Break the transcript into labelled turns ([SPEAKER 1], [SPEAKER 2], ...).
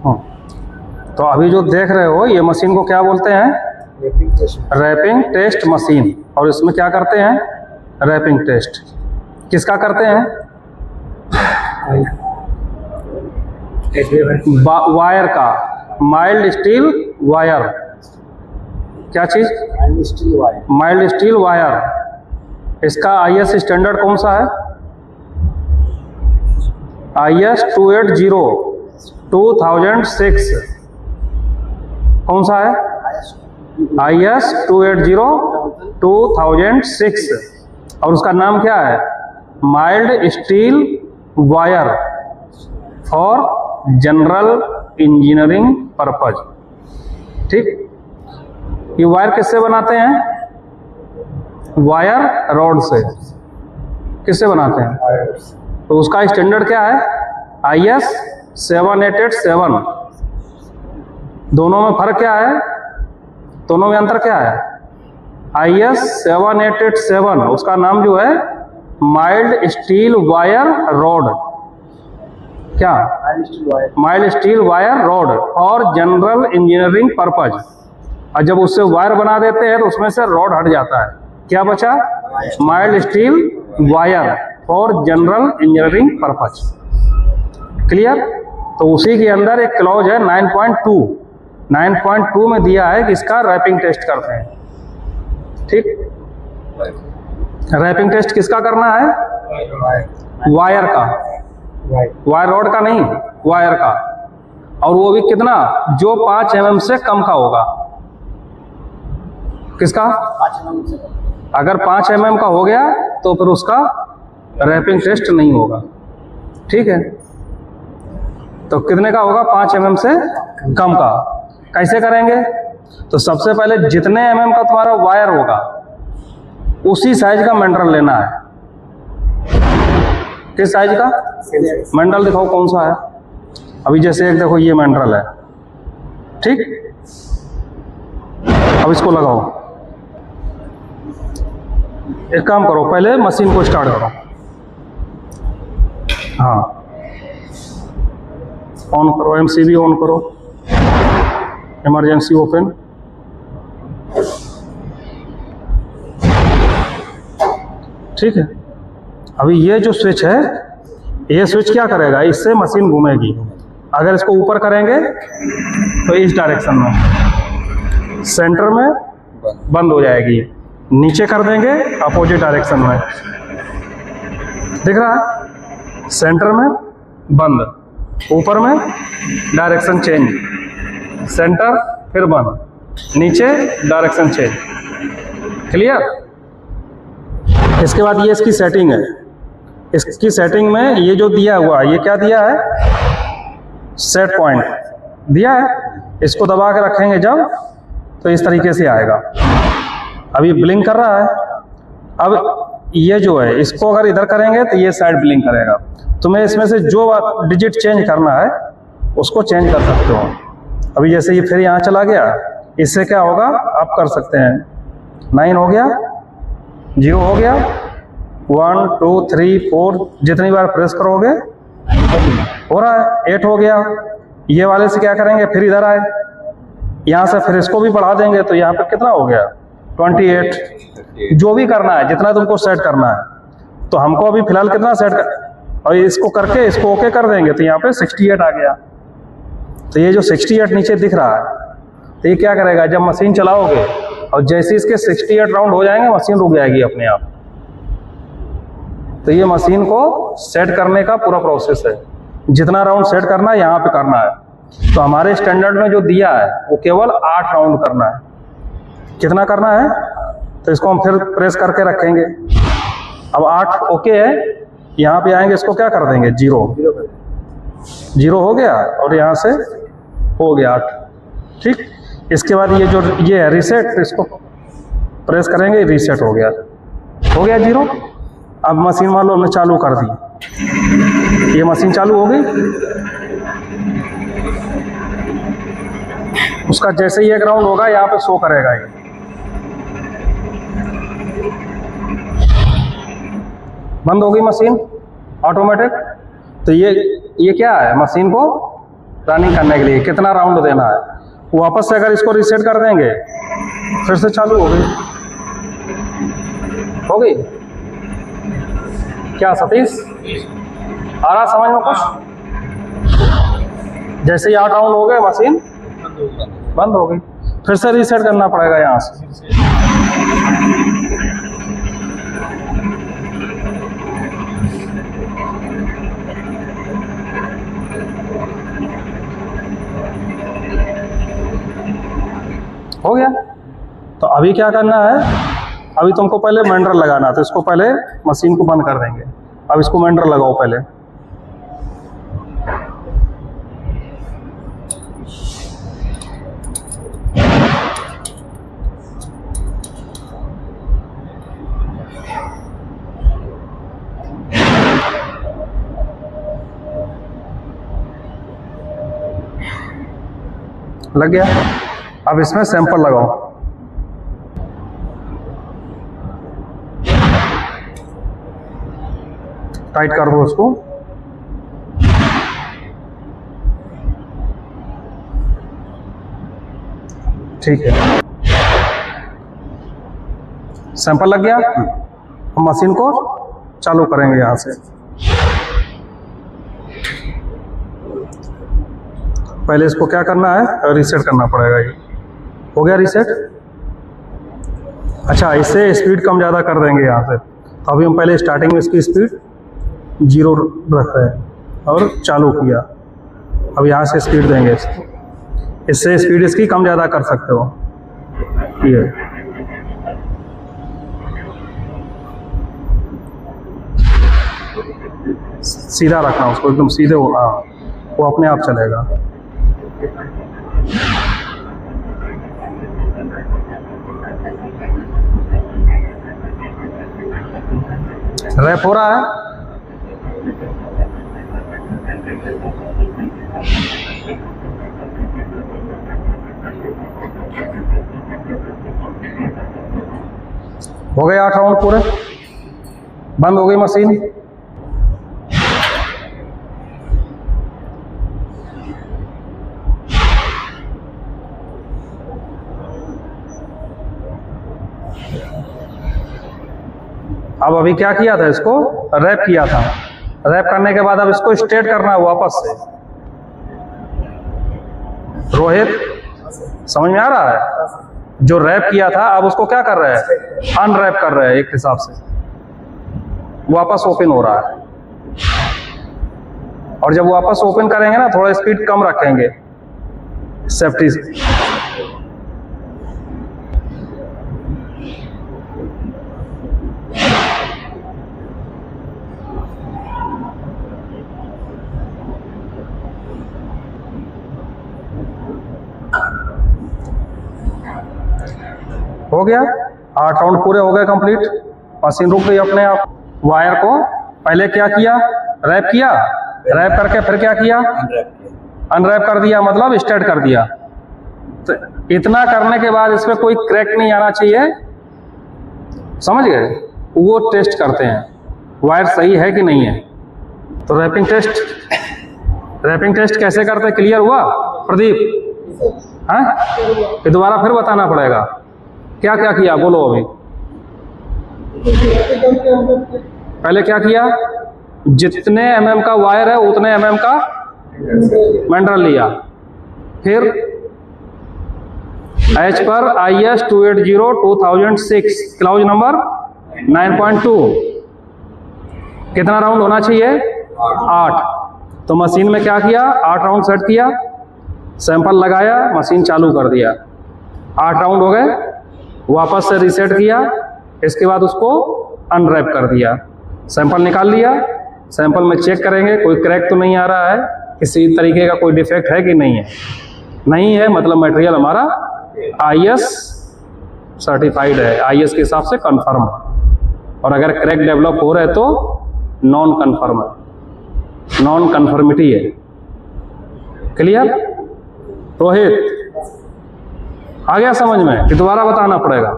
[SPEAKER 1] तो अभी जो देख रहे हो ये मशीन को क्या बोलते हैं? Wrapping test machine. और इसमें क्या करते हैं? Wrapping test. किसका करते हैं? वायर का, माइल्ड स्टील वायर। क्या चीज? Mild steel wire. इसका IS स्टैंडर्ड कौन सा है? IS 280 2006। कौन सा है? IS 280 2006। और उसका नाम क्या है? Mild steel wire for general engineering purpose. ठीक। ये वायर किससे बनाते हैं? वायर रॉड से। किससे बनाते हैं? तो उसका स्टैंडर्ड क्या है? IS 7887। दोनों में फर्क क्या है? दोनों में अंतर क्या है? IS 7887 उसका नाम जो है माइल्ड स्टील वायर रॉड। क्या? माइल्ड स्टील वायर रॉड और जनरल इंजीनियरिंग पर्पज। और जब उससे वायर बना देते हैं तो उसमें से रॉड हट जाता है। क्या बचा? माइल्ड स्टील वायर और जनरल इंजीनियरिंग पर्पज। क्लियर? तो उसी के अंदर एक क्लॉज है 9.2। 9.2 में दिया है कि इसका रैपिंग टेस्ट करते हैं। ठीक। रैपिंग टेस्ट किसका करना है? वायर का, वायर रॉड का नहीं, वायर का। और वो भी कितना? जो 5 mm से कम का होगा। किसका? अगर 5 mm का हो गया तो फिर उसका रैपिंग टेस्ट नहीं होगा। ठीक है। तो कितने का होगा? 5 mm से कम का। कैसे करेंगे? तो सबसे पहले जितने mm का तुम्हारा वायर होगा उसी साइज का मेंडल लेना है। किस साइज का? मेंडल दिखाओ कौन सा है। अभी जैसे एक देखो ये मेंडल है। ठीक। अब इसको लगाओ। एक काम करो, पहले मशीन को स्टार्ट करो। हाँ, ऑन करो, MCB ऑन करो, इमरजेंसी ओपन। ठीक है। अभी ये जो स्विच है, ये स्विच क्या करेगा? इससे मशीन घूमेगी। अगर इसको ऊपर करेंगे तो इस डायरेक्शन में, सेंटर में बंद हो जाएगी। नीचे कर देंगे अपोजिट डायरेक्शन में। दिख रहा है? सेंटर में बंद, ऊपर में डायरेक्शन चेंज, सेंटर फिर बंद, नीचे डायरेक्शन चेंज। क्लियर? इसके बाद ये इसकी सेटिंग है। इसकी सेटिंग में ये जो दिया हुआ है, ये क्या दिया है? सेट पॉइंट दिया है। इसको दबा के रखेंगे जब, तो इस तरीके से आएगा। अभी ब्लिंक कर रहा है। अब ये जो है, इसको अगर इधर करेंगे तो ये साइड ब्लिंक करेगा। तुम्हें इसमें से जो डिजिट चेंज करना है उसको चेंज कर सकते हो। अभी जैसे ये फिर यहाँ चला गया, इससे क्या होगा आप कर सकते हैं। 9 हो गया, 0 हो गया, 1 2 3 4 जितनी बार प्रेस करोगे हो रहा है। 8 हो गया। ये वाले से क्या करेंगे, फिर इधर आए, यहाँ से फिर इसको भी बढ़ा देंगे तो यहाँ पे कितना हो गया 28। जो भी करना है, जितना तुमको सेट करना है। तो हमको अभी फिलहाल कितना सेट कर, और इसको करके इसको ओके कर देंगे तो यहाँ पे 68 आ गया। तो ये जो 68 नीचे दिख रहा है, तो ये क्या करेगा, जब मशीन चलाओगे और जैसे इसके 68 राउंड हो जाएंगे मशीन रुक जाएगी अपने आप। तो ये मशीन को सेट करने का पूरा प्रोसेस है। जितना राउंड सेट करना है यहाँ पे करना है। तो हमारे स्टैंडर्ड में जो दिया है वो केवल 8 राउंड करना है। कितना करना है? तो इसको हम फिर प्रेस करके रखेंगे। अब 8 ओके है, यहाँ पे आएंगे, इसको क्या कर देंगे 0 हो गया और यहाँ से हो गया 8। ठीक। इसके बाद ये जो ये है रीसेट, इसको प्रेस करेंगे, रीसेट हो गया 0। अब मशीन मान लो हमने चालू कर दी, ये मशीन चालू हो गई। उसका जैसे ही एक राउंड होगा यहाँ पे शो करेगा ये। बंद हो गई मशीन ऑटोमेटिक। तो ये क्या है, मशीन को रनिंग करने के लिए कितना राउंड देना है। वापस से अगर इसको रीसेट कर देंगे फिर से चालू हो गई। क्या सतीश आ रहा समझ में कुछ? जैसे ही 8 राउंड हो गए मशीन बंद हो गई, फिर से रीसेट करना पड़ेगा यहाँ से। हो गया। तो अभी क्या करना है, अभी तुमको पहले मेंडर लगाना, तो इसको पहले मशीन को बंद कर देंगे। अब इसको मेंडर लगाओ पहले। लग गया। अब इसमें सैंपल लगाओ। टाइट कर दो उसको। ठीक है, सैंपल लग गया। हम मशीन को चालू करेंगे यहां से। पहले इसको क्या करना है, रीसेट करना पड़ेगा। ये हो गया रीसेट। अच्छा, इससे स्पीड कम ज़्यादा कर देंगे यहाँ से। तो अभी हम पहले स्टार्टिंग में इसकी स्पीड 0 रख रहे हैं और चालू किया। अब यहाँ से स्पीड देंगे इसको, इससे स्पीड इसकी कम ज़्यादा कर सकते हो। ये सीधा रखना उसको, एकदम सीधे हो। हाँ, वो अपने आप चलेगा। रैप हो रहा है। हो गए 8 राउंड पूरे। बंद हो गई मशीन। अब अभी क्या किया था, इसको रैप किया था। रैप करने के बाद अब इसको स्ट्रेट करना है वापस से। रोहित समझ में आ रहा है? जो रैप किया था अब उसको क्या कर रहे हैं, अनरैप कर रहे हैं। एक हिसाब से वापस ओपन हो रहा है। और जब वापस ओपन करेंगे ना, थोड़ा स्पीड कम रखेंगे सेफ्टी से। हो गया। 8 राउंड पूरे हो गए कंप्लीट। मशीन रुक गई अपने आप। वायर को पहले क्या किया, रैप किया। रैप करके फिर क्या किया, अनरैप कर दिया, मतलब स्टार्ट कर दिया। तो इतना करने के बाद इसमें कोई क्रैक नहीं आना चाहिए, समझ गए? वो टेस्ट करते हैं वायर सही है कि नहीं है। तो रैपिंग टेस्ट कैसे करते हैं, क्लियर हुआ प्रदीप? हाँ, ये दोबारा फिर बताना पड़ेगा। क्या क्या किया बोलो अभी। पहले क्या किया, जितने mm का वायर है उतने mm का मेंडर लिया। फिर H पर IS 280-2006 क्लाउज नंबर 9.2 कितना राउंड होना चाहिए, 8। तो मशीन में क्या किया, 8 राउंड सेट किया, सैंपल लगाया, मशीन चालू कर दिया। 8 राउंड हो गए। वापस से रीसेट किया। इसके बाद उसको अनरैप कर दिया, सैंपल निकाल लिया। सैंपल में चेक करेंगे कोई क्रैक तो नहीं आ रहा है, किसी तरीके का कोई डिफेक्ट है कि नहीं है। नहीं है मतलब मटेरियल हमारा IS सर्टिफाइड है, IS के हिसाब से कंफर्म। और अगर क्रैक डेवलप हो रहा है तो नॉन कंफर्म है, नॉन कंफर्मिटी है। क्लियर? रोहित आ गया समझ में कि दोबारा बताना पड़ेगा?